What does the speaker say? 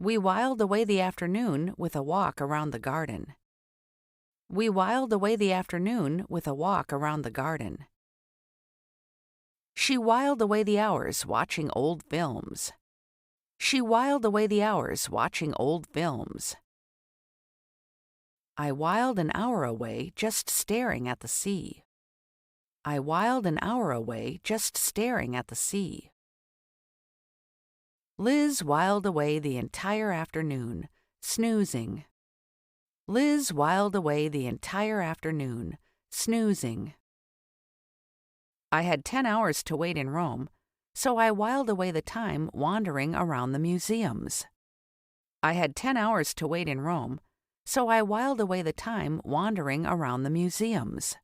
We whiled away the afternoon with a walk around the garden. We whiled away the afternoon with a walk around the garden. She whiled away the hours watching old films. She whiled away the hours watching old films. I whiled an hour away just staring at the sea. I whiled an hour away just staring at the sea. Liz whiled away the entire afternoon, snoozing. Liz whiled away the entire afternoon, snoozing. I had 10 hours to wait in Rome, so I whiled away the time wandering around the museums. I had 10 hours to wait in Rome, so I whiled away the time wandering around the museums.